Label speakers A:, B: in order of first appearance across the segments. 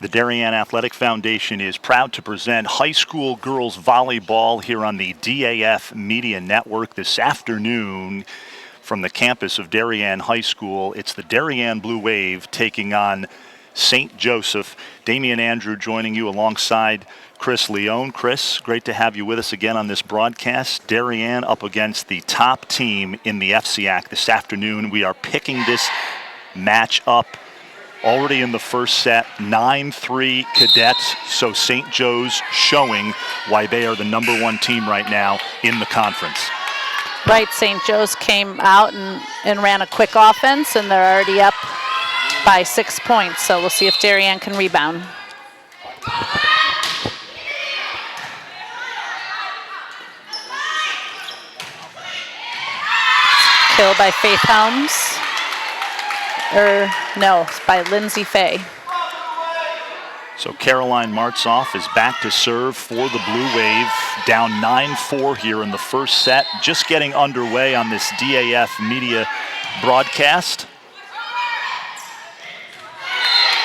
A: The Darien Athletic Foundation is proud to present high school girls volleyball here on the DAF Media Network this afternoon from the campus of Darien High School. It's the Darien Blue Wave taking on St. Joseph. Damian Andrew joining you alongside Chris Leone. Chris, great to have you with us again on this broadcast. Darien up against the top team in the FCIAC this afternoon. We are picking this match up already in the first set, 9-3 Cadets. So St. Joe's showing why they are the #1 team right now in the conference.
B: Right, St. Joe's came out and ran a quick offense, and they're already up by 6 points. So we'll see if Darien can rebound. Kill by Faith Helms. No, it's by Lindsay Fay.
A: So Caroline Martzoff is back to serve for the Blue Wave, down 9-4 here in the first set, just getting underway on this DAF Media broadcast.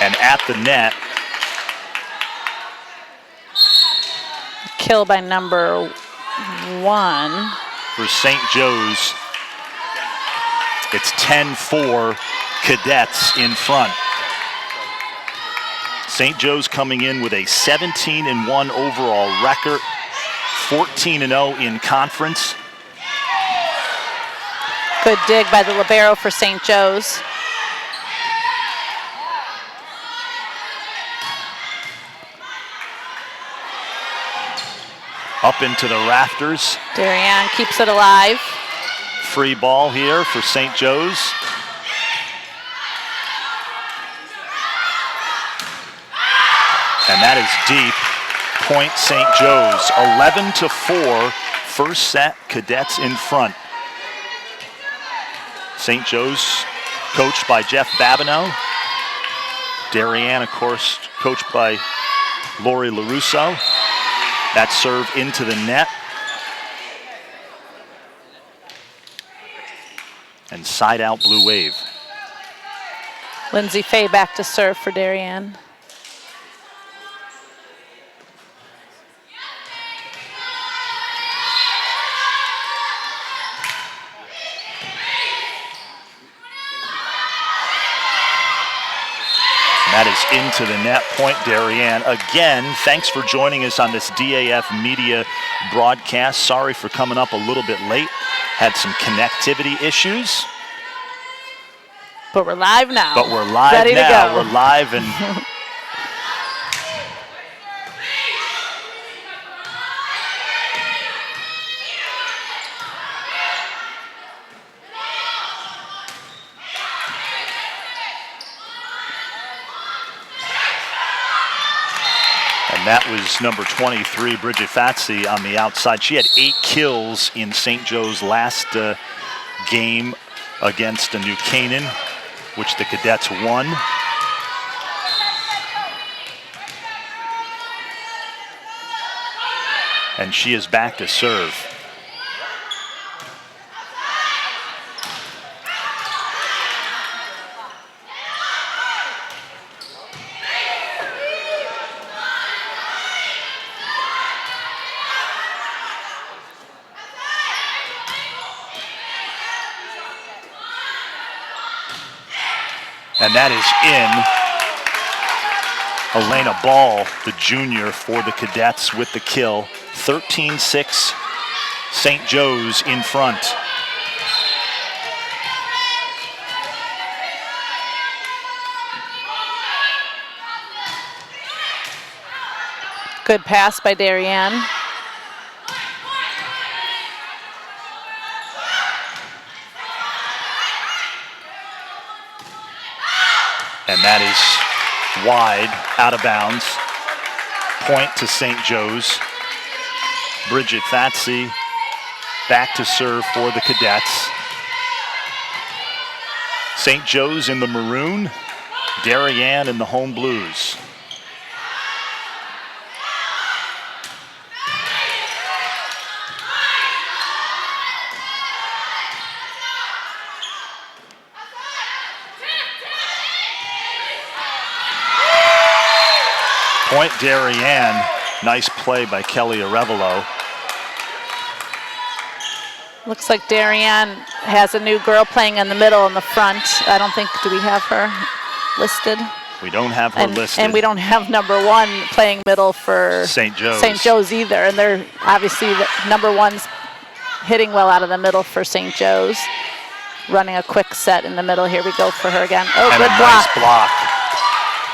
A: And at the net.
B: Kill by number 1.
A: For St. Joe's, it's 10-4 Cadets in front. St. Joe's coming in with a 17-1 overall record, 14-0 in conference.
B: Good dig by the libero for St. Joe's.
A: Up into the rafters.
B: Darien keeps it alive.
A: Free ball here for St. Joe's. And that is deep. Point St. Joe's. 11-4. First set, Cadets in front. St. Joe's coached by Jeff Babineau. Darien, of course, coached by Lori LaRusso. That serve into the net. And side out Blue Wave.
B: Lindsay Fay back to serve for Darien.
A: That is into the net, point Darien. Again, thanks for joining us on this DAF Media broadcast. Sorry for coming up a little bit late. Had some connectivity issues.
B: But we're live now.
A: But we're live
B: Ready
A: now.
B: To go.
A: We're live and that was number 23, Bridget Fatsi, on the outside. She had 8 kills in St. Joe's last game against New Canaan, which the Cadets won. And she is back to serve. And that is in. Elena Ball, the junior for the Cadets with the kill. 13-6, St. Joe's in front.
B: Good pass by Darien.
A: And that is wide, out of bounds. Point to St. Joe's. Bridget Fatsi back to serve for the Cadets. St. Joe's in the maroon, Darien in the home blues. point, Darien. Nice play by Kelly Arevalo.
B: Looks like Darien has a new girl playing in the middle and the front. I don't think, do we have her listed?
A: We don't have her listed.
B: And we don't have number 1 playing middle for
A: St. Joe's.
B: St. Joe's either. And they're obviously the number 1's hitting well out of the middle for St. Joe's. Running a quick set in the middle. Here we go for her again. Oh,
A: and
B: good
A: a
B: block.
A: Nice block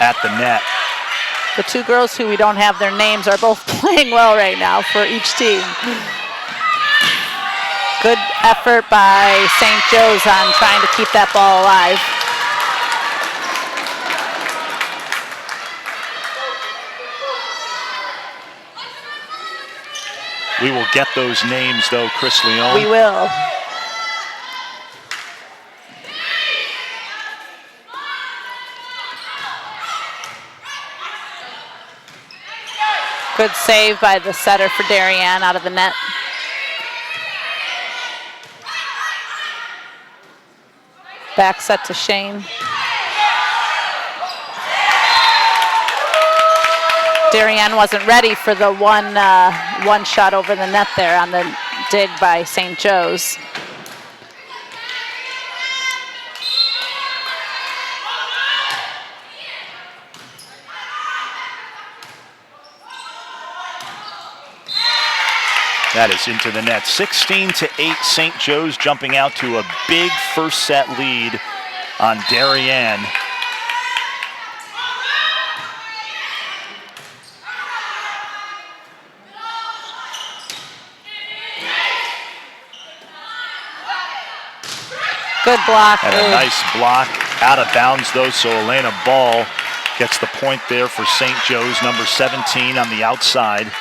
A: at the net.
B: The 2 girls who we don't have their names are both playing well right now for each team. Good effort by St. Joe's on trying to keep that ball alive.
A: We will get those names, though, Chris Leone.
B: We will. Good save by the setter for Darien out of the net. Back set to Shane. Darien wasn't ready for the one shot over the net there on the dig by St. Joe's.
A: That is into the net. 16-8 St. Joe's, jumping out to a big first set lead on Darien.
B: Good block.
A: And a nice block out of bounds, though, so Elena Ball gets the point there for St. Joe's, number 17 on the outside.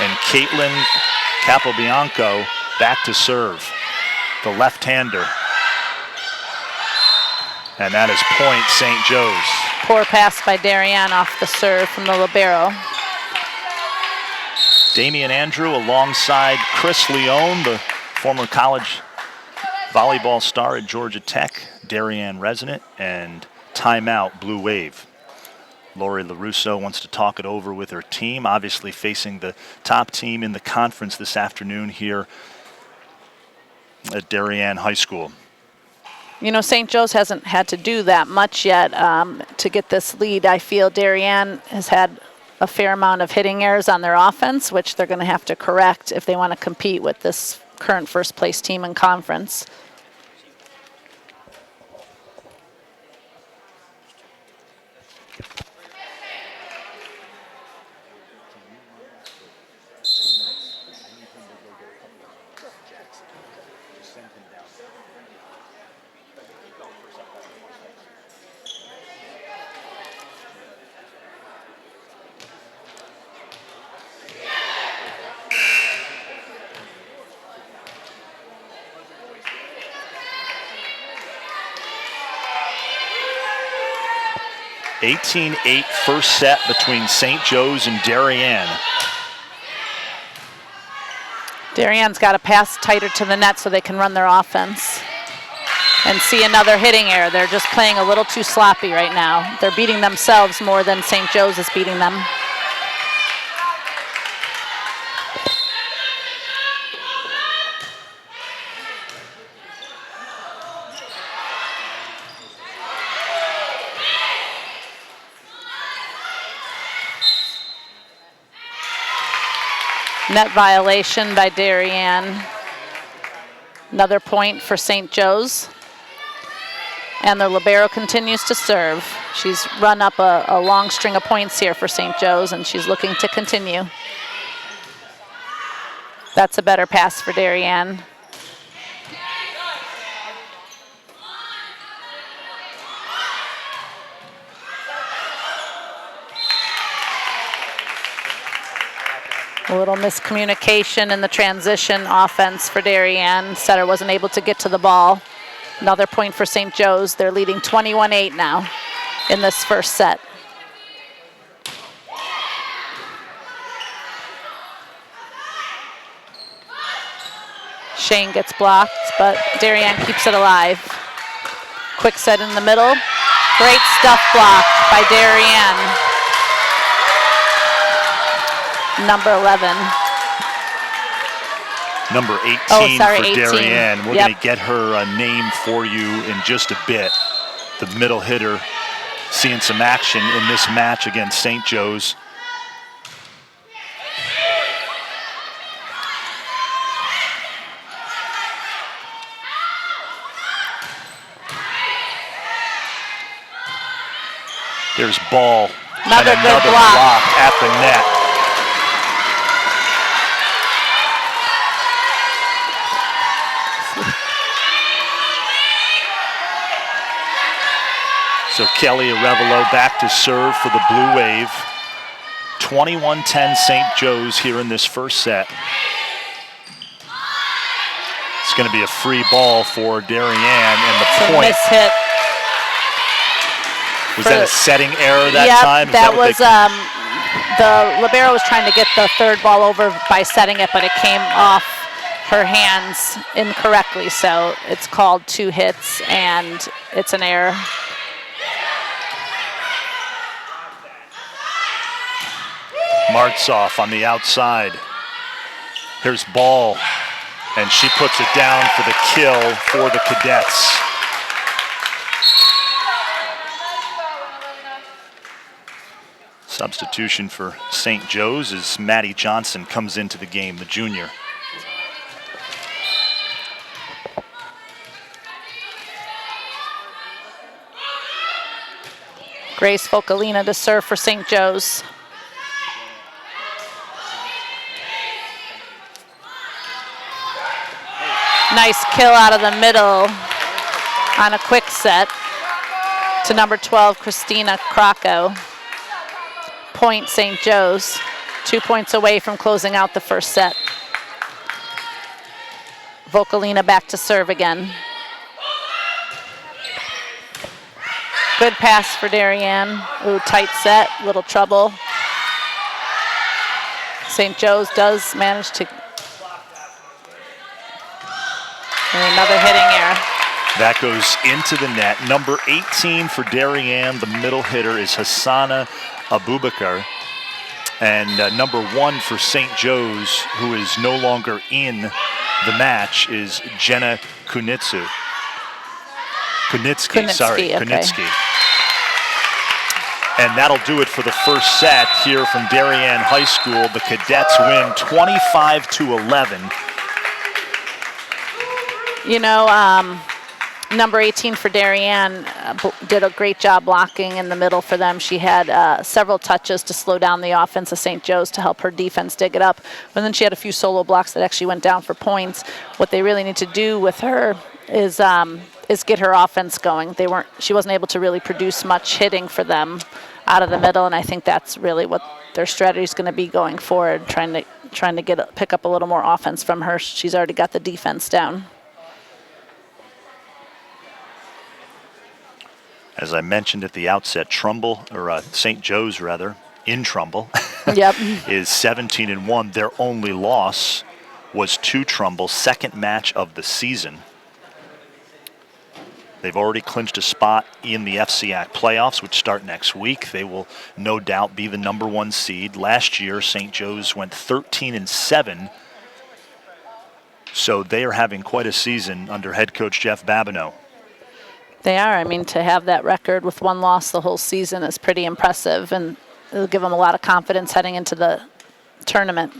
A: And Caitlin Capobianco back to serve, the left-hander. And that is point St. Joe's.
B: Poor pass by Darien off the serve from the libero.
A: Damian Andrew alongside Chris Leone, the former college volleyball star at Georgia Tech, Darien resident, and timeout, Blue Wave. Lori LaRusso wants to talk it over with her team, obviously facing the top team in the conference this afternoon here at Darien High School.
B: You know, St. Joe's hasn't had to do that much yet to get this lead. I feel Darien has had a fair amount of hitting errors on their offense, which they're going to have to correct if they want to compete with this current first place team in conference.
A: (18-8) first set between St. Joe's and Darien.
B: Darien's got to pass tighter to the net so they can run their offense and see another hitting error. They're just playing a little too sloppy right now. They're beating themselves more than St. Joe's is beating them. Net violation by Darien. Another point for St. Joe's. And the libero continues to serve. She's run up a long string of points here for St. Joe's, and she's looking to continue. That's a better pass for Darien. A little miscommunication in the transition offense for Darien. Setter wasn't able to get to the ball. Another point for St. Joe's. They're leading 21-8 now in this first set. Shane gets blocked, but Darien keeps it alive. Quick set in the middle. Great stuff block by Darien. Number 11.
A: Number 18
B: Oh, sorry,
A: for
B: 18.
A: Darien. We're
B: Yep.
A: going to get her a name for you in just a bit. The middle hitter seeing some action in this match against St. Joe's. There's ball.
B: Another
A: and
B: good
A: another
B: block
A: at the net. So Kelly Arevalo back to serve for the Blue Wave. 21-10 St. Joe's here in this first set. It's going to be a free ball for Darien, and the point.
B: Miss hit.
A: Was that a setting error that time?
B: Yep, that was, the libero was trying to get the third ball over by setting it, but it came off her hands incorrectly, so it's called 2 hits, and it's an error.
A: Martzoff on the outside. Here's ball, and she puts it down for the kill for the Cadets. Substitution for St. Joe's as Maddie Johnson comes into the game, the junior.
B: Grace Focolina to serve for St. Joe's. Nice kill out of the middle on a quick set to number 12, Christina Krakow. Point St. Joe's, 2 points away from closing out the first set. Focolina back to serve again. Good pass for Darien. Ooh, tight set, little trouble. St. Joe's does manage to. And another hitting error.
A: That goes into the net. Number 18 for Darien, the middle hitter, is Hassana Abubakar. And number 1 for St. Joe's, who is no longer in the match, is Jenna Kunitsky.
B: Okay.
A: And that'll do it for the first set here from Darien High School. The Cadets win 25-11.
B: You know, number 18 for Darien did a great job blocking in the middle for them. She had several touches to slow down the offense of St. Joe's to help her defense dig it up. But then she had a few solo blocks that actually went down for points. What they really need to do with her is get her offense going. She wasn't able to really produce much hitting for them out of the middle, and I think that's really what their strategy is going to be going forward, trying to pick up a little more offense from her. She's already got the defense down.
A: As I mentioned at the outset, St. Joe's in Trumbull,
B: Yep.
A: is 17-1. Their only loss was to Trumbull's second match of the season. They've already clinched a spot in the FCIAC playoffs, which start next week. They will no doubt be the number 1 seed. Last year, St. Joe's went 13-7. So they are having quite a season under head coach Jeff Babineau.
B: They are. I mean, to have that record with 1 loss the whole season is pretty impressive, and it'll give them a lot of confidence heading into the tournament.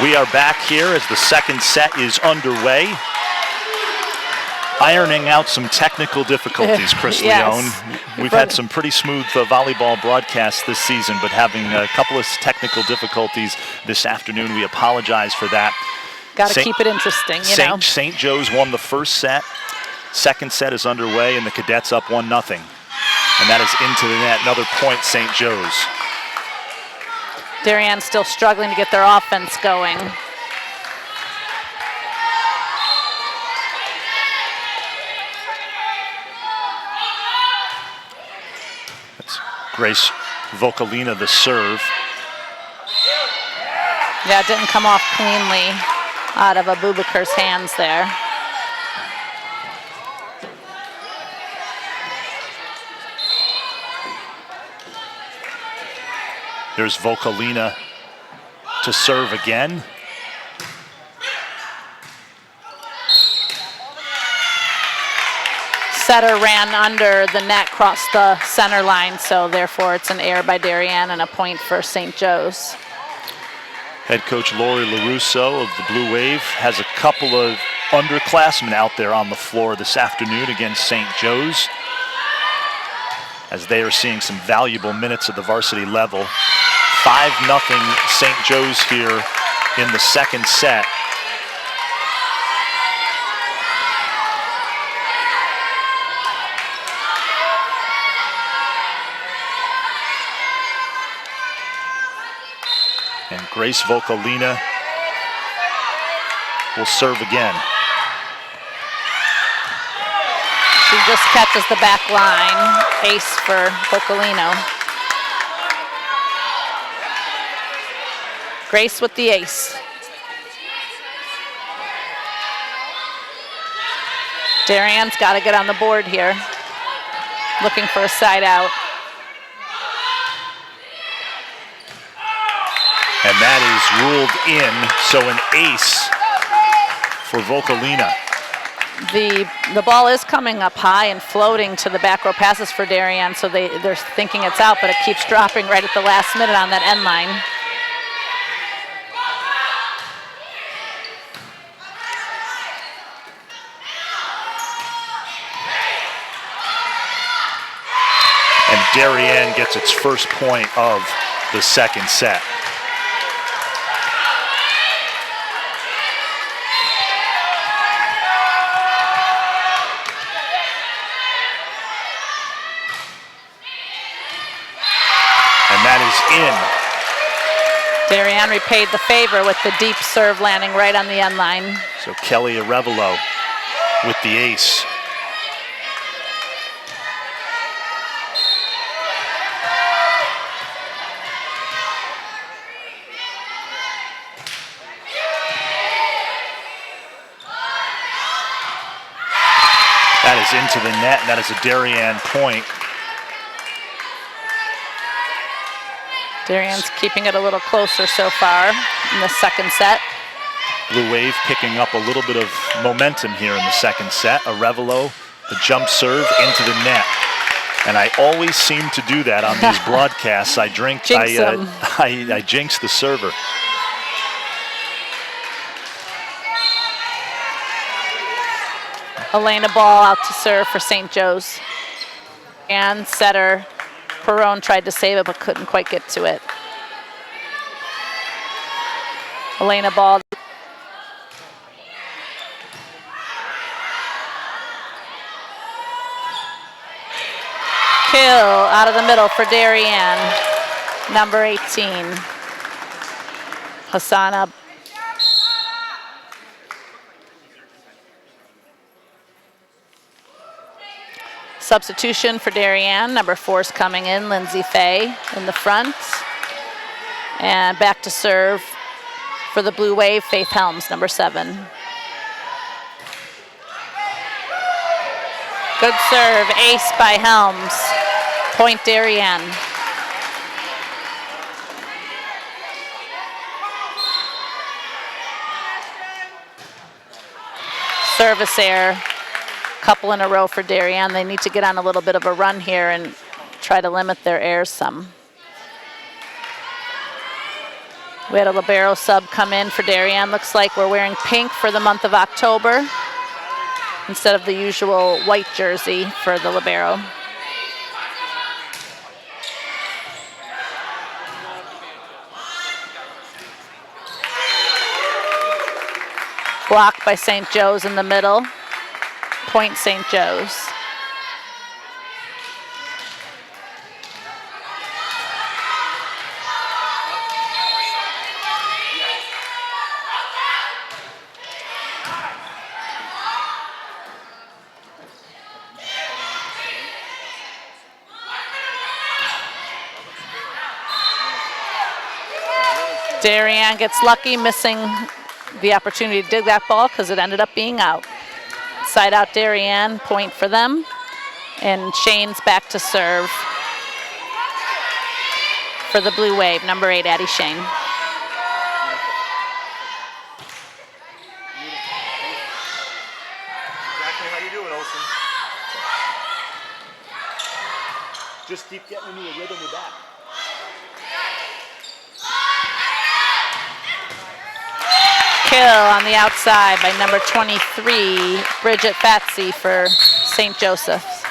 A: We are back here as the second set is underway. Ironing out some technical difficulties, Chris Leone. We've had some pretty smooth volleyball broadcasts this season, but having a couple of technical difficulties this afternoon. We apologize for that.
B: Got to keep it interesting, you know.
A: St. Joe's won the first set. Second set is underway, and the Cadets up 1-0. And that is into the net. Another point, St. Joe's.
B: Darien still struggling to get their offense going.
A: That's Grace Vocalina, the serve.
B: Yeah, it didn't come off cleanly out of Abubakar's hands there.
A: There's Vocalina to serve again.
B: Setter ran under the net, crossed the center line, so therefore it's an error by Darien and a point for St. Joe's.
A: Head coach Lori LaRusso of the Blue Wave has a couple of underclassmen out there on the floor this afternoon against St. Joe's, as they are seeing some valuable minutes at the varsity level. 5-0 St. Joe's here in the second set. And Grace Vocalina will serve again.
B: She just catches the back line. Ace for Vocalino. Grace with the ace. Darien's got to get on the board here. Looking for a side out.
A: And that is ruled in, so an ace for Vocalina.
B: The ball is coming up high and floating to the back row passes for Darien, so they're thinking it's out, but it keeps dropping right at the last minute on that end line.
A: And Darien gets its first point of the second set. And that is in.
B: Darien repaid the favor with the deep serve landing right on the end line.
A: So Kelly Arevalo with the ace. That is into the net, and that is a Darien point.
B: Darien's keeping it a little closer so far in the second set.
A: Blue Wave picking up a little bit of momentum here in the second set. Arevalo, the jump serve into the net. And I always seem to do that on these broadcasts. I jinx the server.
B: Elena Ball out to serve for St. Joe's. And setter Perrone tried to save it but couldn't quite get to it. Elena Ball. Kill out of the middle for Darien, number 18. Hassana. Substitution for Darien, number 4 is coming in, Lindsay Fay in the front. And back to serve for the Blue Wave, Faith Helms, number 7. Good serve, ace by Helms. Point Darien. Service error. Couple in a row for Darien. They need to get on a little bit of a run here and try to limit their errors some. We had a libero sub come in for Darien. Looks like we're wearing pink for the month of October instead of the usual white jersey for the libero. Block by St. Joe's in the middle. Point St. Joe's. Darien gets lucky, missing the opportunity to dig that ball because it ended up being out. Side out Darien, point for them. And Shane's back to serve for the Blue Wave, number 8, Addie Shane.
A: Exactly how you do it, Olsen. Just keep getting into a rhythm with that.
B: Kill on the outside by number 23, Bridget Fatsy for St. Joseph's.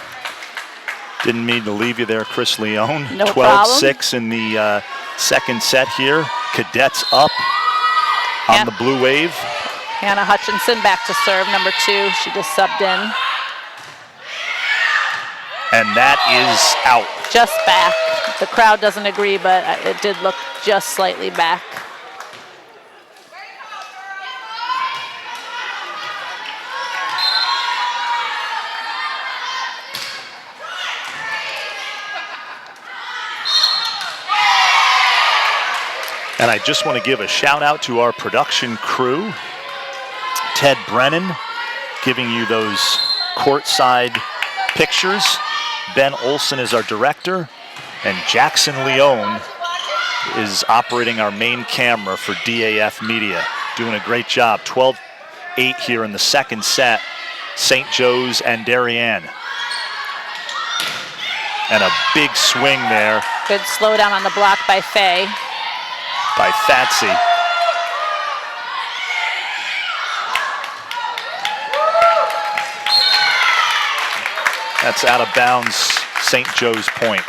A: Didn't mean to leave you there, Chris Leone.
B: No problem.
A: 12-6 in the second set here. Cadets up on the Blue Wave.
B: Hannah Hutchinson back to serve, number 2. She just subbed in.
A: And that is out.
B: Just back. The crowd doesn't agree, but it did look just slightly back.
A: And I just want to give a shout out to our production crew. Ted Brennan giving you those courtside pictures. Ben Olsen is our director. And Jackson Leone is operating our main camera for DAF Media. Doing a great job. 12-8 here in the second set. St. Joe's and Darien. And a big swing there.
B: Good slowdown on the block by Faye.
A: By Fatsy. That's out of bounds, St. Joe's point.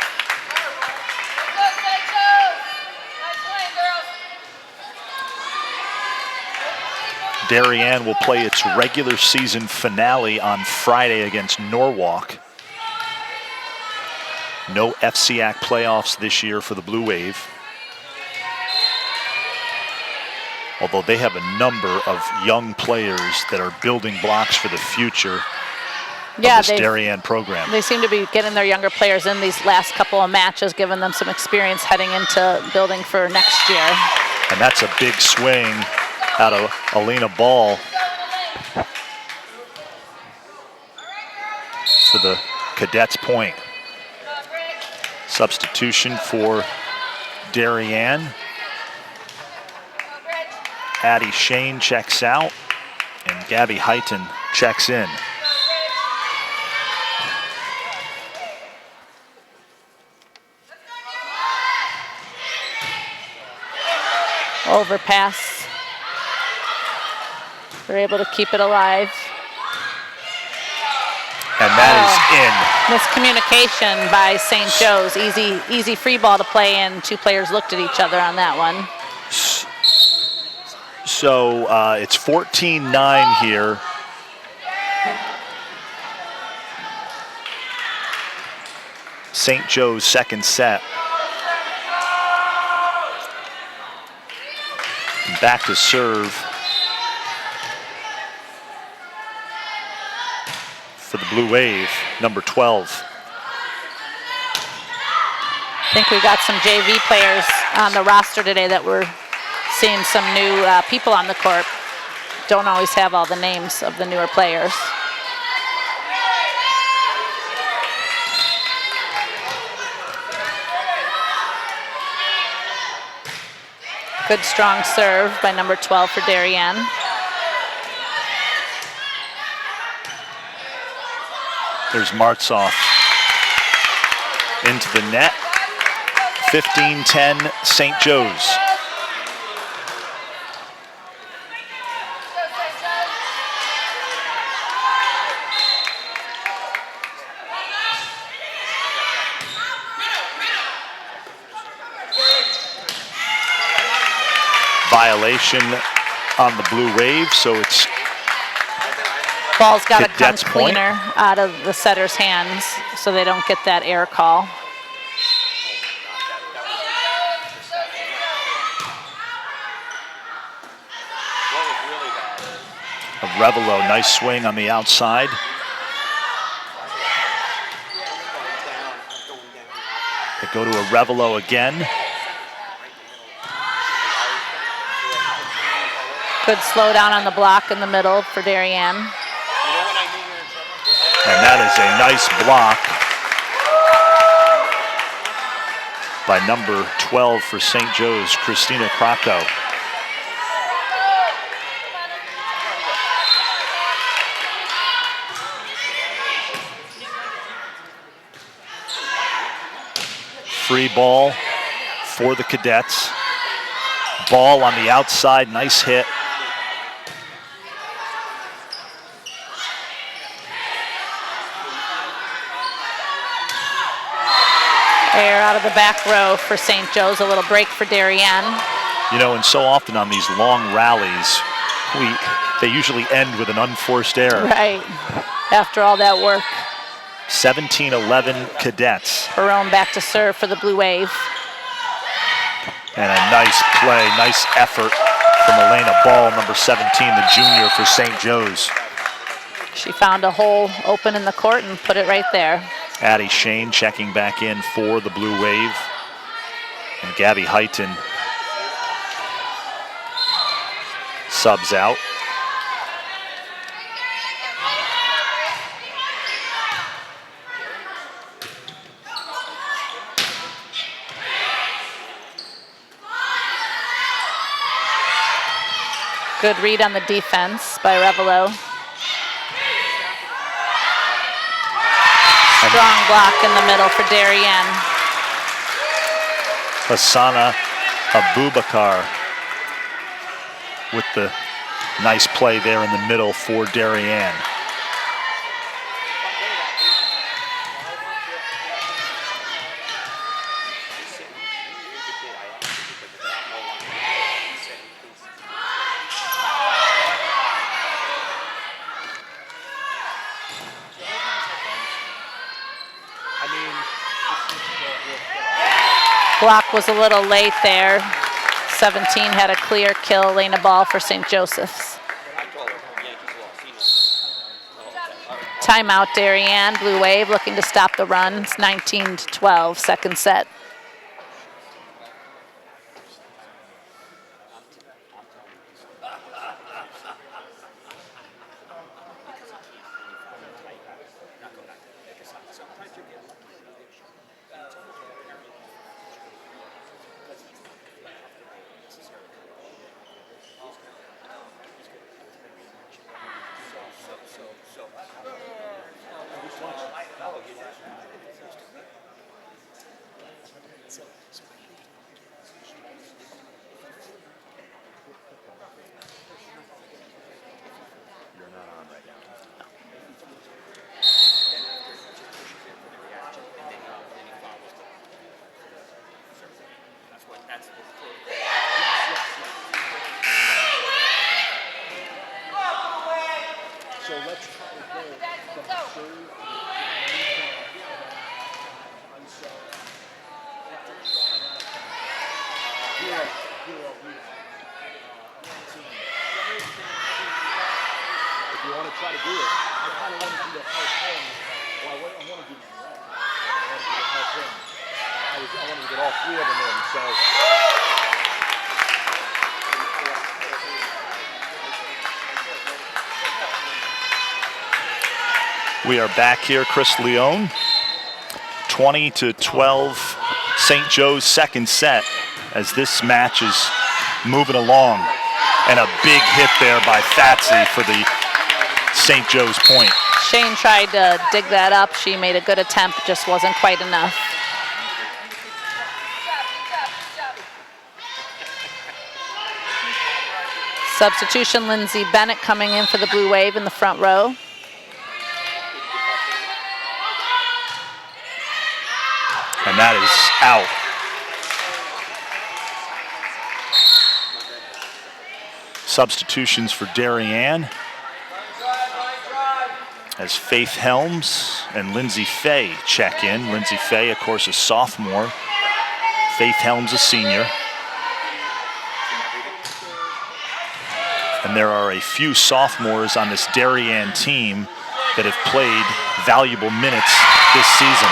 A: Darien will play its regular season finale on Friday against Norwalk. No FCIAC playoffs this year for the Blue Wave. Although they have a number of young players that are building blocks for the future of this Darien program.
B: They seem to be getting their younger players in these last couple of matches, giving them some experience heading into building for next year.
A: And that's a big swing out of Alina Ball for the Cadets point. Substitution for Darien. Addie Shane checks out, and Gabby Heighton checks in.
B: Overpass. They're able to keep it alive.
A: And that is in.
B: Miscommunication by St. Joe's. Easy free ball to play in. Two players looked at each other on that one.
A: So it's 14-9 here. St. Joe's second set. And back to serve for the Blue Wave, number 12.
B: I think we got some JV players on the roster today that were seeing some new people on the court. Don't always have all the names of the newer players. Good strong serve by number 12 for Darien.
A: There's Martzoff into the net. 15-10 St. Joe's. violation on the Blue Wave, so it's
B: Ball's got to come
A: Cadets point.
B: cleaner out of the setter's hands so they don't get that air call.
A: Revelo, nice swing on the outside. They go to a Revelo again.
B: Good slow down on the block in the middle for Darien.
A: And that is a nice block by number 12 for St. Joe's, Christina Krakow. Free ball for the Cadets. Ball on the outside, nice hit.
B: Air out of the back row for St. Joe's, a little break for Darien.
A: You know, and so often on these long rallies, they usually end with an unforced error.
B: Right, after all that work.
A: 17-11 Cadets.
B: Barone back to serve for the Blue Wave.
A: And a nice play, nice effort from Elena Ball, number 17, the junior for St. Joe's.
B: She found a hole open in the court and put it right there.
A: Addie Shane checking back in for the Blue Wave. And Gabby Heighton subs out.
B: Good read on the defense by Revelo. Strong block in the middle for Darien.
A: Hassana Abubakar with the nice play there in the middle for Darien.
B: Block was a little late there. 17 had a clear kill, Lena Ball for St. Joseph's. Timeout, Darien. Blue Wave looking to stop the run. It's 19-12, second set.
A: We are back here, Chris Leone. 20-12, St. Joe's second set as this match is moving along. And a big hit there by Fatsy for the St. Joe's point.
B: Shane tried to dig that up. She made a good attempt, just wasn't quite enough. Substitution, Lindsay Bennett coming in for the Blue Wave in the front row.
A: And that is out. substitutions for Darien, as Faith Helms and Lindsay Fay check in. Lindsay Fay, of course, a sophomore. Faith Helms, a senior. And there are a few sophomores on this Darien team that have played valuable minutes this season.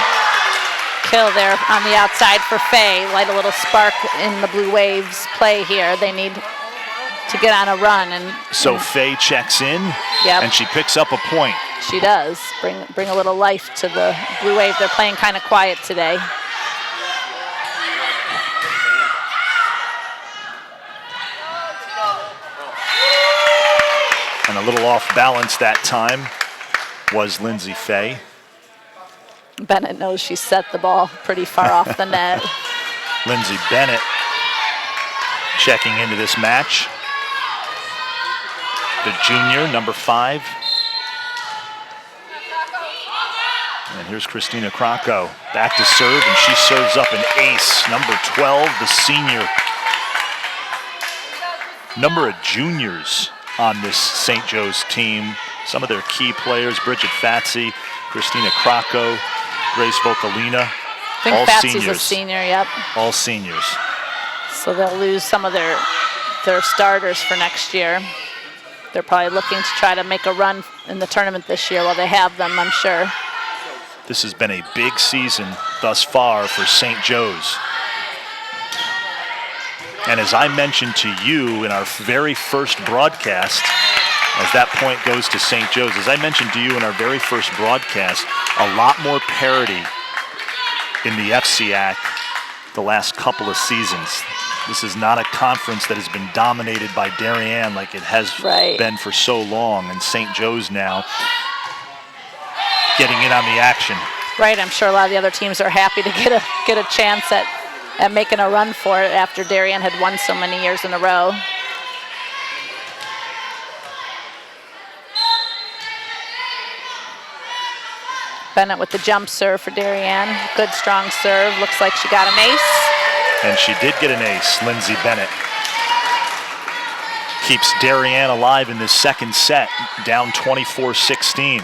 B: Kill there on the outside for Faye. Light a little spark in the Blue Waves play here. They need to get on a run.
A: So Faye checks in,
B: yep,
A: and she picks up a point.
B: She does. Bring a little life to the Blue Wave. They're playing kind of quiet today.
A: And a little off balance that time was Lindsay Fay.
B: Bennett knows she set the ball pretty far off the net.
A: Lindsay Bennett checking into this match. The junior, number 5. And here's Christina Krocko back to serve, and she serves up an ace. Number 12, the senior. Number of juniors on this St. Joe's team. Some of their key players, Bridget Fatsy, Christina Krocko, Grace Vocalina,
B: I think
A: all
B: Fatsy's
A: seniors.
B: a senior, yep.
A: All seniors.
B: So they'll lose some of their starters for next year. They're probably looking to try to make a run in the tournament this year while they have them, I'm sure.
A: This has been a big season thus far for St. Joe's. And as I mentioned to you in our very first broadcast, as that point goes to St. Joe's, as I mentioned to you in our very first broadcast, a lot more parity in the FCIAC the last couple of seasons. This is not a conference that has been dominated by Darien like it has been for so long, and St. Joe's now getting in on the action.
B: Right, I'm sure a lot of the other teams are happy to get a chance at making a run for it after Darien had won so many years in a row. Bennett with the jump serve for Darien. Good strong serve. Looks like she got an ace.
A: And she did get an ace, Lindsay Bennett. Keeps Darien alive in this second set, down 24-16.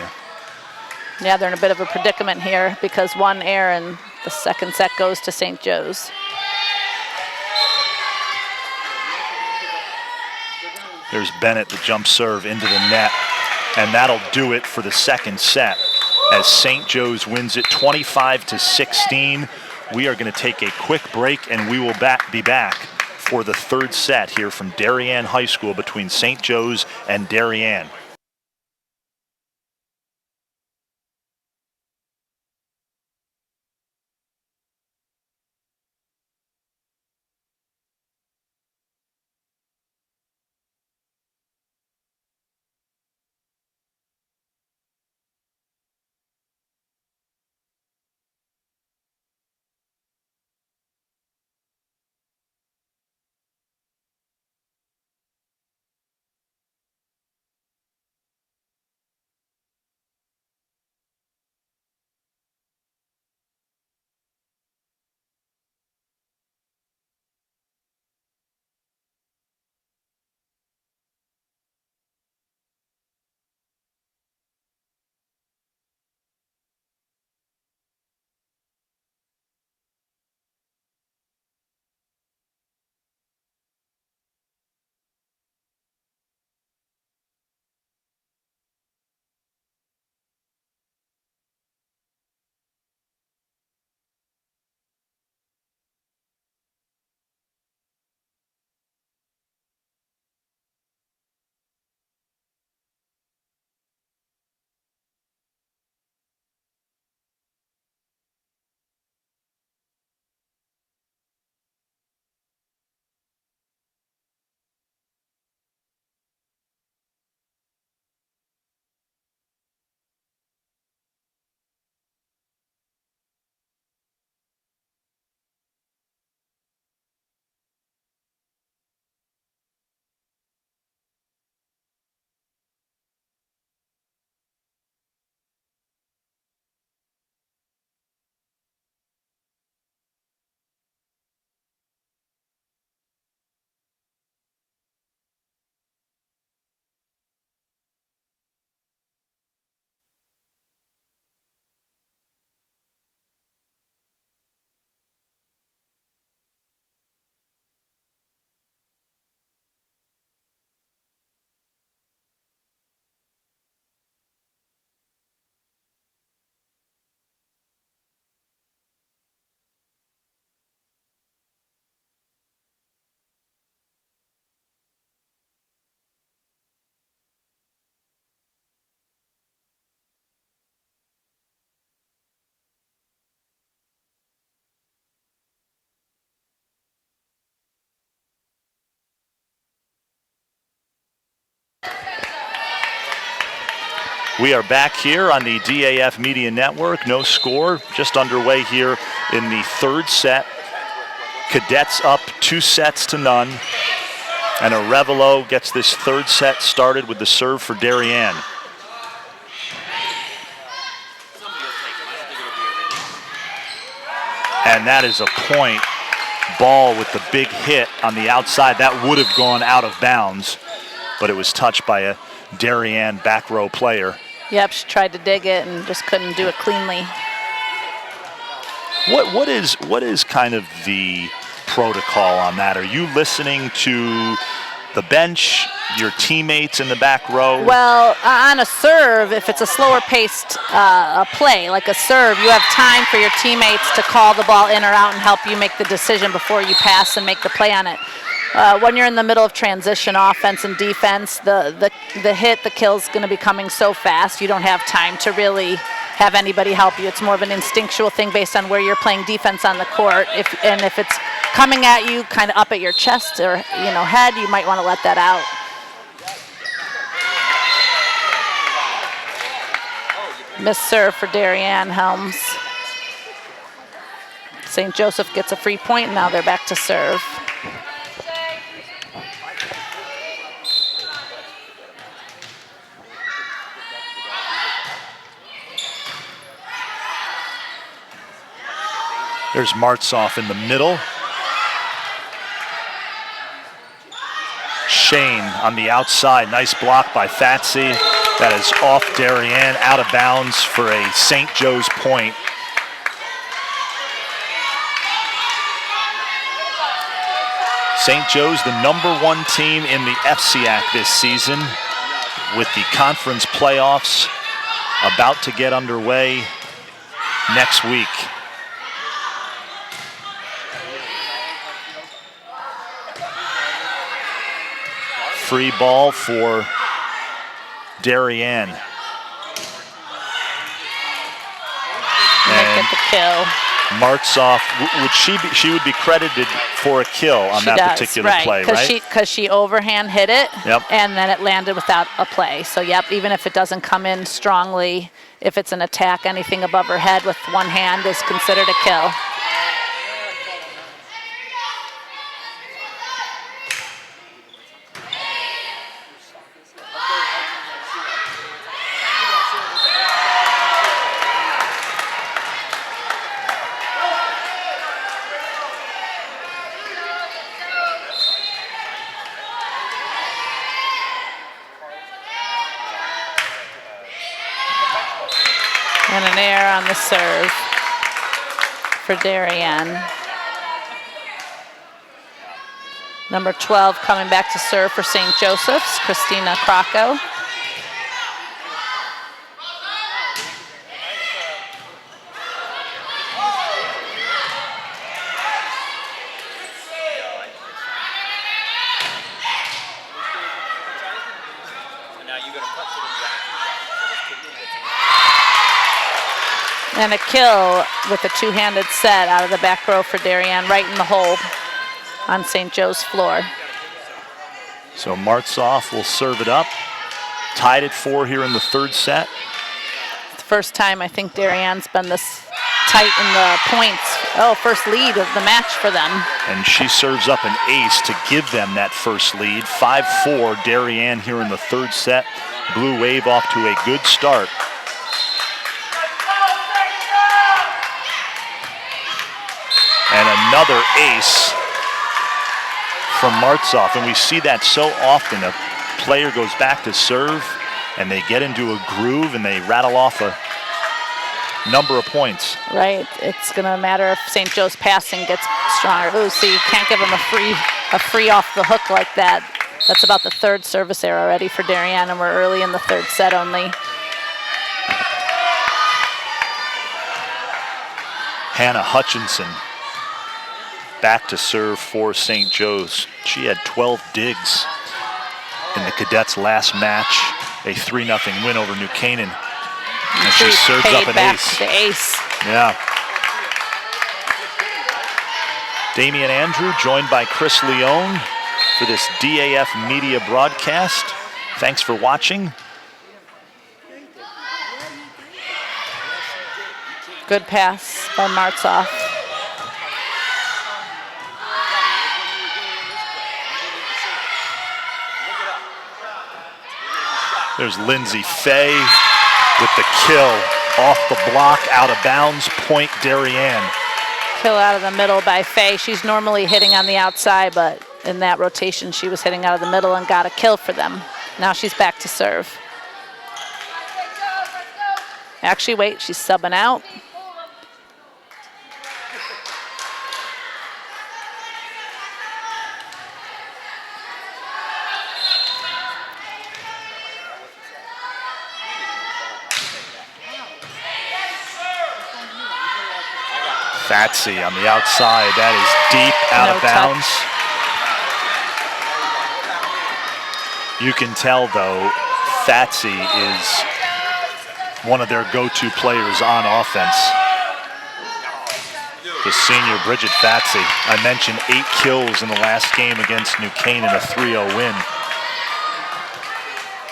B: Yeah, they're in a bit of a predicament here because one error and the second set goes to St. Joe's.
A: There's Bennett, the jump serve into the net, and that'll do it for the second set as St. Joe's wins it 25-16. We are going to take a quick break, and we will be back for the third set here from Darien High School between St. Joe's and Darien. We are back here on the DAF Media Network. No score, just underway here in the third set. Cadets up 2-0. And Arevalo gets this third set started with the serve for Darien. And that is a point ball with the big hit on the outside. That would have gone out of bounds, but it was touched by a Darien back row player.
B: Yep, she tried to dig it and just couldn't do it cleanly.
A: What is kind of the protocol on that? Are you listening to the bench, your teammates in the back row?
B: Well, on a serve, if it's a slower paced play, like a serve, you have time for your teammates to call the ball in or out and help you make the decision before you pass and make the play on it. When you're in the middle of transition offense and defense, the hit, the kill's going to be coming so fast, you don't have time to really have anybody help you. It's more of an instinctual thing based on where you're playing defense on the court. If it's coming at you kind of up at your chest or head, you might want to let that out. Missed serve for Darien Helms. St. Joseph gets a free point, and now they're back to serve.
A: There's Martzoff in the middle. Shane on the outside. Nice block by Fatsy. That is off Darien, out of bounds for a St. Joe's point. St. Joe's, the #1 team in the FCIAC this season, with the conference playoffs about to get underway next week. Free ball for Darien.
B: And get the kill.
A: Martzoff, she would be credited for a kill on that particular play, right?
B: Because she overhand hit it,
A: yep.
B: And then it landed without a play. So, yep, even if it doesn't come in strongly, if it's an attack, anything above her head with one hand is considered a kill. And an error on the serve for Darien. Number 12 coming back to serve for St. Joseph's, Christina Krakow. And a kill with a two-handed set out of the back row for Darien, right in the hole on St. Joe's floor.
A: So Martzoff will serve it up. Tied at 4 here in the third set.
B: It's the first time I think Darien's been this tight in the points. Oh, first lead of the match for them.
A: And she serves up an ace to give them that first lead. 5-4 Darien here in the third set. Blue Wave off to a good start. And another ace from Martzoff. And we see that so often. A player goes back to serve and they get into a groove and they rattle off a number of points.
B: Right. It's going to matter if St. Joe's passing gets stronger. Ooh, so you can't give them a free off the hook like that. That's about the third service error already for Darien, and we're early in the third set only.
A: Hannah Hutchinson back to serve for St. Joe's. She had 12 digs in the Cadets' last match, a 3-0 win over New Canaan. And she serves up an ace.
B: The ace.
A: Yeah. Damian Andrew joined by Chris Leone for this DAF media broadcast. Thanks for watching.
B: Good pass by Martzoff.
A: There's Lindsay Fay with the kill off the block, out of bounds, point Darien.
B: Kill out of the middle by Fay. She's normally hitting on the outside, but in that rotation, she was hitting out of the middle and got a kill for them. Now she's back to serve. Actually, wait, she's subbing out.
A: Fatsy on the outside, that is deep, out of bounds. You can tell though, Fatsy is one of their go-to players on offense. The senior Bridget Fatsy. I mentioned 8 kills in the last game against New Canaan, a 3-0 win.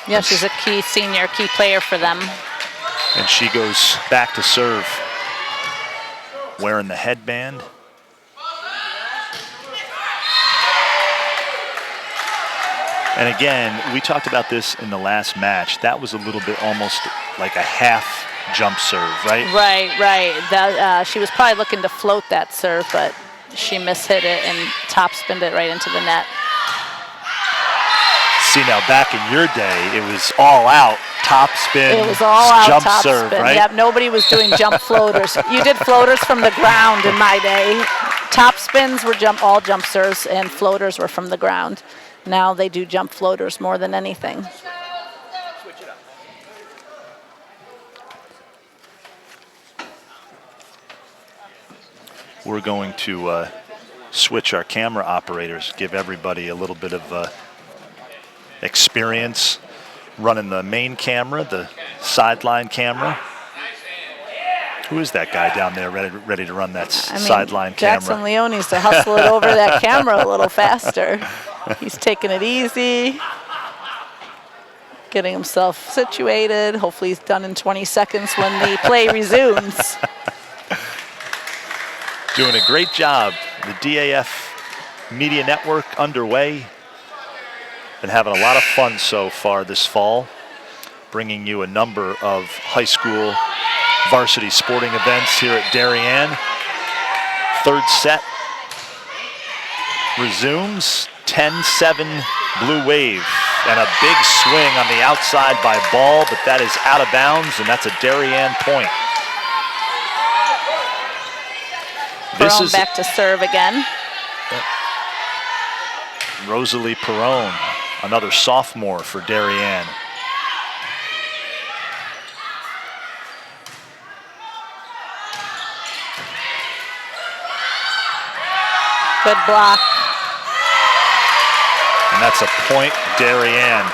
B: Yeah, she's a key senior, key player for them.
A: And she goes back to serve. Wearing the headband. And again, we talked about this in the last match. That was a little bit almost like a half jump serve, right?
B: Right. That, she was probably looking to float that serve, but she mishit it and top spinned it right into the net.
A: See, now back in your day, it was all out. Top spin,
B: it was all out
A: jump
B: top
A: serve,
B: spin.
A: right?
B: Yep, nobody was doing jump floaters. You did floaters from the ground in my day. Top spins were all jump serves, and floaters were from the ground. Now they do jump floaters more than anything.
A: We're going to switch our camera operators, give everybody a little bit of experience running the main camera, the sideline camera. Who is that guy down there ready to run that sideline camera?
B: Jackson Leone needs to hustle it over that camera a little faster. He's taking it easy, getting himself situated. Hopefully he's done in 20 seconds when the play resumes.
A: Doing a great job. The DAF Media Network underway. Been having a lot of fun so far this fall, bringing you a number of high school varsity sporting events here at Darien. Third set resumes, 10-7 Blue Wave, and a big swing on the outside by Ball, but that is out of bounds, and that's a Darien point.
B: This is back to serve again.
A: Rosalie Perrone, another sophomore for Darien.
B: Good block.
A: And that's a point, Darien.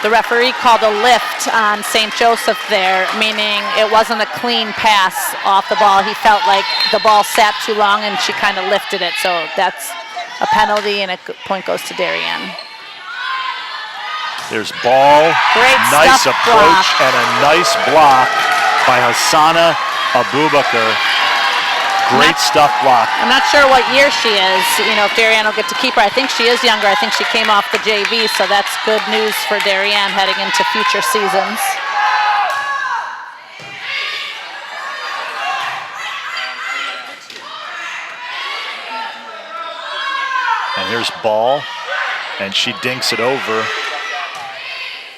B: The referee called a lift on St. Joseph there, meaning it wasn't a clean pass off the ball. He felt like the ball sat too long and she kind of lifted it. So that's a penalty and a point goes to Darien.
A: There's Ball.
B: Great
A: nice
B: stuff
A: approach
B: block.
A: and a nice block by Hassana Abubakar. Great stuff block.
B: I'm not sure what year she is. You know, if Darien will get to keep her. I think she is younger. I think she came off the JV, so that's good news for Darien heading into future seasons.
A: And here's Ball, and she dinks it over.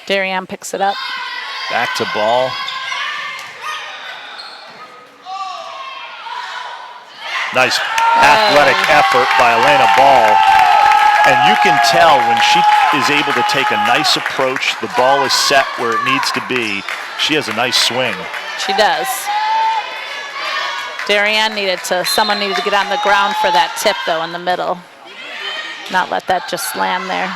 B: Darien picks it up.
A: Back to Ball. Nice athletic effort by Elena Ball. And you can tell when she is able to take a nice approach, the ball is set where it needs to be. She has a nice swing.
B: She does. Darien someone needed to get on the ground for that tip though in the middle. Not let that just slam there.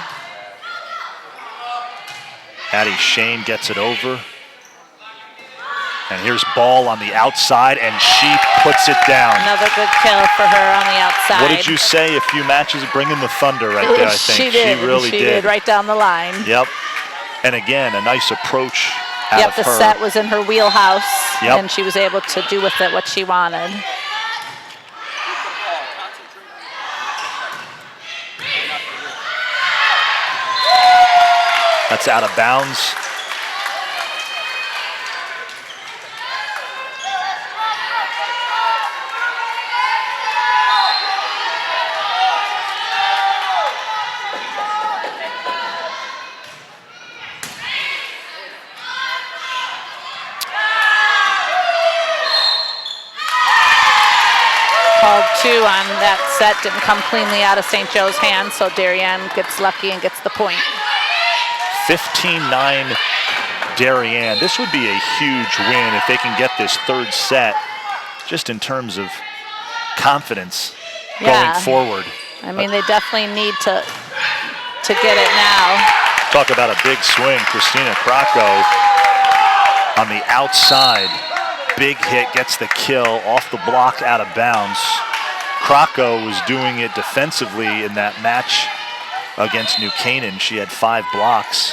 A: Addie Shane gets it over. And here's Ball on the outside, and she puts it down.
B: Another good kill for her on the outside.
A: What did you say? A few matches bringing the thunder right there, I think.
B: She did.
A: She really did.
B: Right down the line.
A: Yep. And again, a nice approach out
B: Yep,
A: of
B: the
A: her.
B: set was in her wheelhouse,
A: Yep.
B: and she was able to do with it what she wanted.
A: That's out of bounds.
B: Called 2 on that set, didn't come cleanly out of St. Joe's hands, so Darien gets lucky and gets the point.
A: 15-9 Darien. This would be a huge win if they can get this third set, just in terms of confidence going forward.
B: I mean, they definitely need to get it now.
A: Talk about a big swing. Christina Crocco on the outside. Big hit, gets the kill off the block, out of bounds. Crocco was doing it defensively in that match against New Canaan. She had 5 blocks.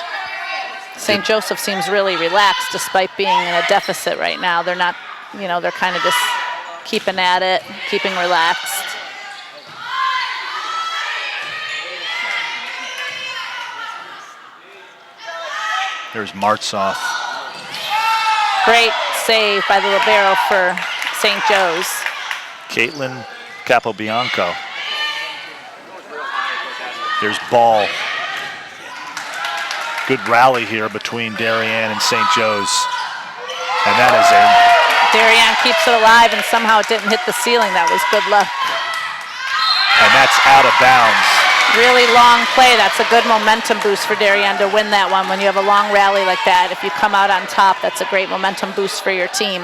B: St. Joseph seems really relaxed despite being in a deficit right now. They're not, they're kind of just keeping at it, keeping relaxed.
A: There's Martzoff.
B: Great save by the libero for St. Joe's.
A: Caitlin Capobianco. There's Ball. Good rally here between Darien and St. Joe's. And that is
B: Darien keeps it alive, and somehow it didn't hit the ceiling. That was good luck.
A: And that's out of bounds.
B: Really long play. That's a good momentum boost for Darien to win that one. When you have a long rally like that, if you come out on top, that's a great momentum boost for your team.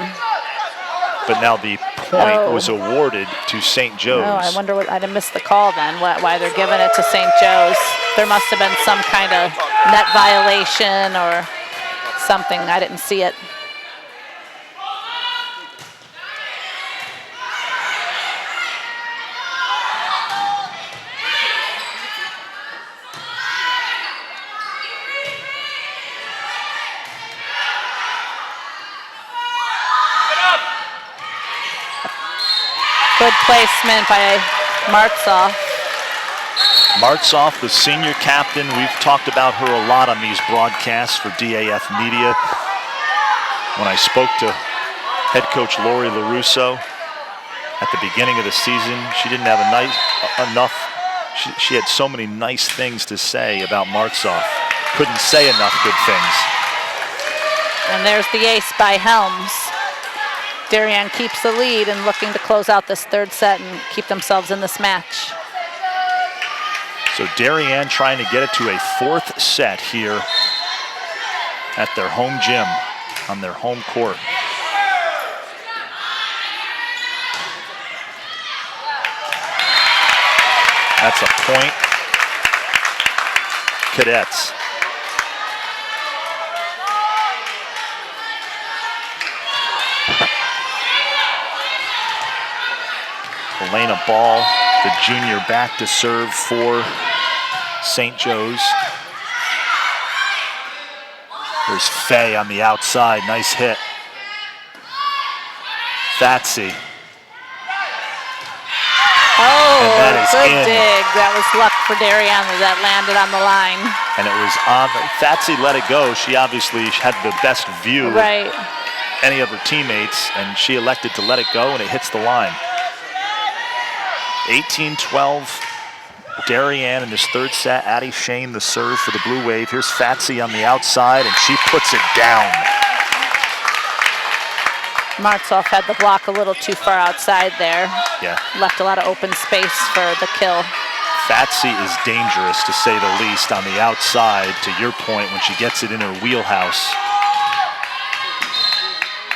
A: But now the point was awarded to St. Joe's.
B: Oh, I wonder what, I'd have missed the call then, why they're giving it to St. Joe's. There must have been some kind of net violation or something. I didn't see it. Good placement by Martzoff.
A: Martzoff, the senior captain. We've talked about her a lot on these broadcasts for DAF Media. When I spoke to head coach Lori LaRusso at the beginning of the season, she didn't have she had so many nice things to say about Martzoff. Couldn't say enough good things.
B: And there's the ace by Helms. Darien keeps the lead and looking to close out this third set and keep themselves in this match.
A: So Darien trying to get it to a 4th set here at their home gym on their home court. That's a point. Cadets. Elena Ball, the junior, back to serve for St. Joe's. There's Faye on the outside, nice hit. Fatsy.
B: Oh, good dig. That was luck for Darien that landed on the line.
A: And it was on, Fatsy let it go. She obviously had the best view of any of her teammates, and she elected to let it go, and it hits the line. 18-12, Darien in this third set. Addie Shane, the serve for the Blue Wave. Here's Fatsy on the outside, and she puts it down.
B: Martzoff had the block a little too far outside there.
A: Yeah.
B: Left a lot of open space for the kill.
A: Fatsy is dangerous, to say the least, on the outside, to your point, when she gets it in her wheelhouse.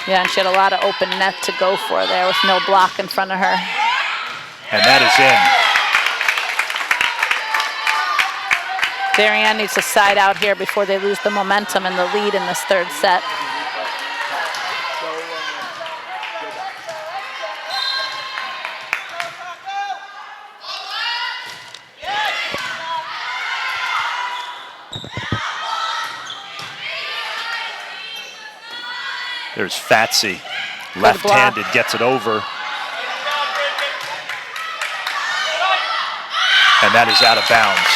B: Yeah, and she had a lot of open net to go for there with no block in front of her.
A: And that is in.
B: Darien needs to side out here before they lose the momentum and the lead in this third set.
A: There's Fatsy,
B: Good
A: left-handed,
B: block.
A: gets it over. And that is out of bounds.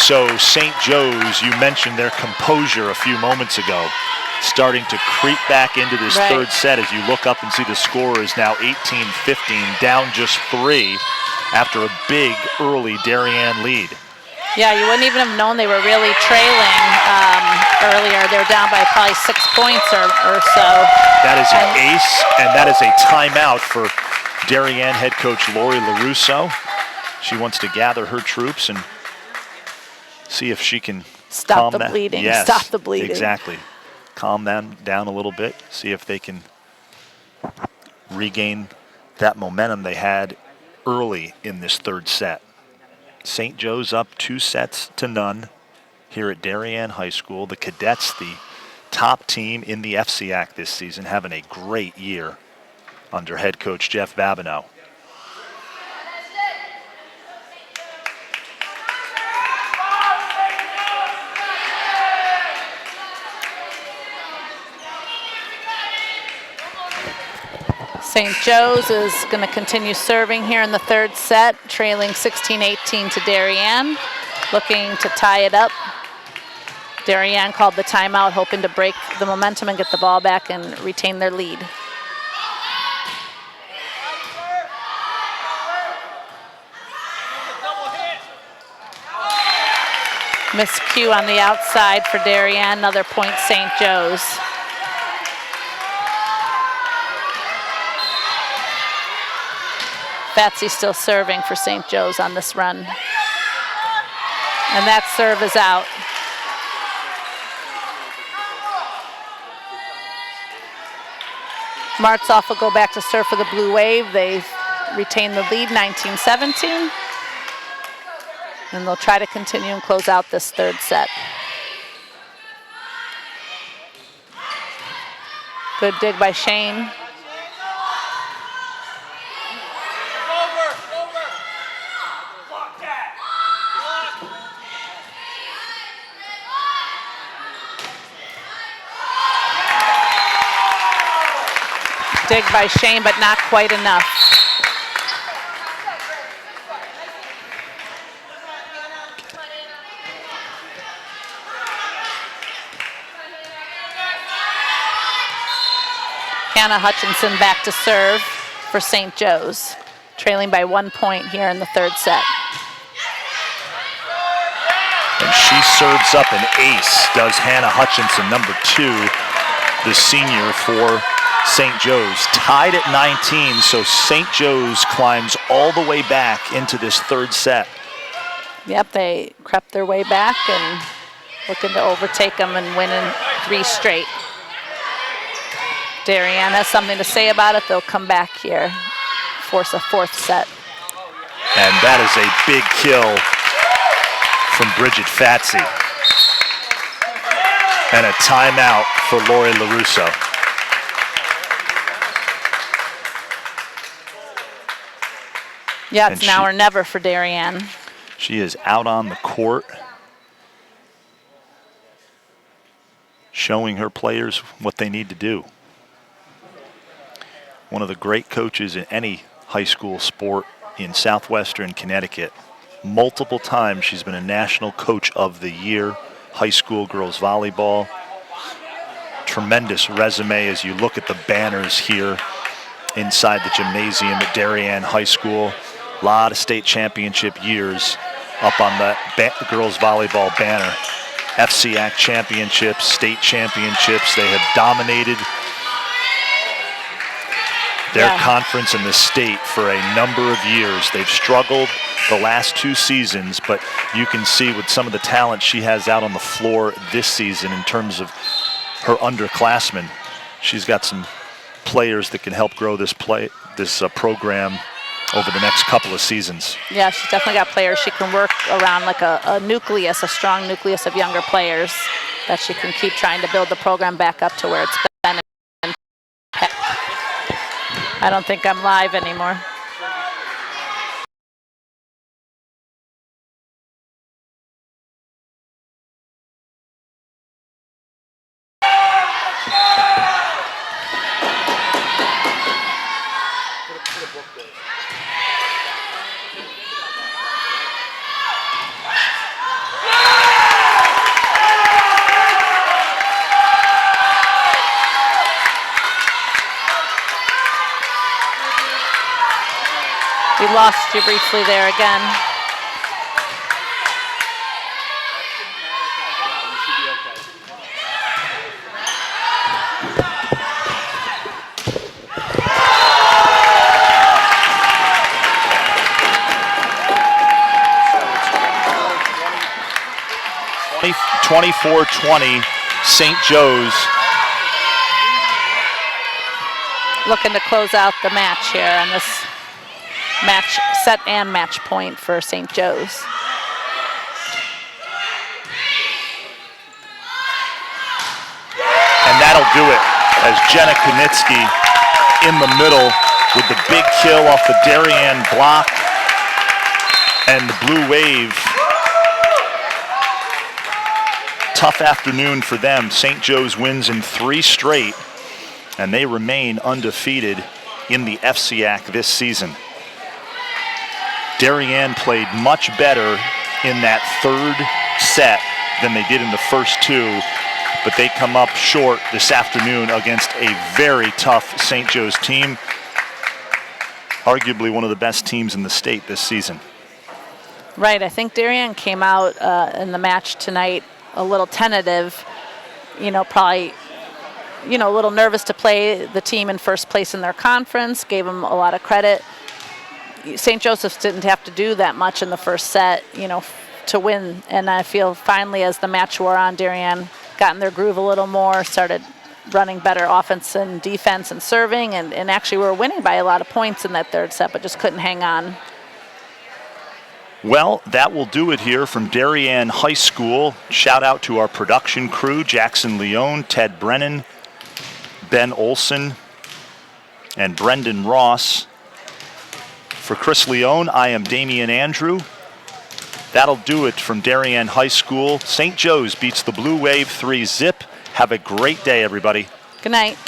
A: So St. Joe's, you mentioned their composure a few moments ago, starting to creep back into this third set as you look up and see the score is now 18-15, down just 3 after a big early Darien lead.
B: Yeah, you wouldn't even have known they were really trailing earlier. They were down by probably 6 points or so.
A: That is an ace, and that is a timeout for Darien head coach Lori LaRusso. She wants to gather her troops and see if she can
B: stop the
A: that.
B: bleeding.
A: Yes,
B: stop the bleeding.
A: Exactly. Calm them down a little bit, see if they can regain that momentum they had early in this third set. St. Joe's up 2-0 here at Darien High School. The Cadets, the top team in the FCIAC this season, having a great year under head coach Jeff Babineau.
B: St. Joe's is going to continue serving here in the third set, trailing 16-18 to Darien, looking to tie it up. Darien called the timeout, hoping to break the momentum and get the ball back and retain their lead. Miscue on the outside for Darien, another point St. Joe's. Fatsy still serving for St. Joe's on this run. And that serve is out. Martzoff will go back to serve for the Blue Wave. They've retained the lead, 19-17. And they'll try to continue and close out this third set. Good dig by Shane. Dig by Shane, but not quite enough. Hannah Hutchinson back to serve for St. Joe's, trailing by 1 point here in the third set.
A: And she serves up an ace, does Hannah Hutchinson, number 2, the senior for St. Joe's. Tied at 19, so St. Joe's climbs all the way back into this third set.
B: Yep, they crept their way back and looking to overtake them and win in 3 straight. Darien has something to say about it. They'll come back here, force a 4th set.
A: And that is a big kill from Bridget Fatsy. And a timeout for Lori LaRusso.
B: Yeah, it's now or never for Darien.
A: She is out on the court, showing her players what they need to do. One of the great coaches in any high school sport in southwestern Connecticut. Multiple times she's been a National Coach of the Year, high school girls volleyball. Tremendous resume as you look at the banners here inside the gymnasium at Darien High School. A lot of state championship years up on the girls volleyball banner. FCIAC championships, state championships. They have dominated their conference in the state for a number of years. They've struggled the last 2 seasons, but you can see with some of the talent she has out on the floor this season in terms of her underclassmen, she's got some players that can help grow this program over the next couple of seasons. Yeah, she's definitely got players she can work around, like a nucleus, a strong nucleus of younger players that she can keep trying to build the program back up to where it's been. I don't think I'm live anymore.
B: We lost you briefly there again.
A: Okay. 24-20, St. Joe's.
B: Looking to close out the match here on this match set and match point for St. Joe's.
A: And that'll do it as Jenna Konitsky in the middle with the big kill off the Darien block. And the Blue Wave, tough afternoon for them. St. Joe's wins in 3 straight, and they remain undefeated in the FCIAC this season. Darien played much better in that 3rd set than they did in the first 2, but they come up short this afternoon against a very tough St. Joe's team, arguably one of the best teams in the state this season.
B: Right, I think Darien came out in the match tonight a little tentative, probably, a little nervous to play the team in first place in their conference, gave them a lot of credit. St. Joseph's didn't have to do that much in the first set, to win. And I feel finally as the match wore on, Darien got in their groove a little more, started running better offense and defense and serving, and actually were winning by a lot of points in that 3rd set, but just couldn't hang on.
A: Well, that will do it here from Darien High School. Shout out to our production crew, Jackson Leone, Ted Brennan, Ben Olson, and Brendan Ross. For Chris Leone, I am Damian Andrew. That'll do it from Darien High School. St. Joe's beats the Blue Wave 3-0. Have a great day, everybody.
B: Good night.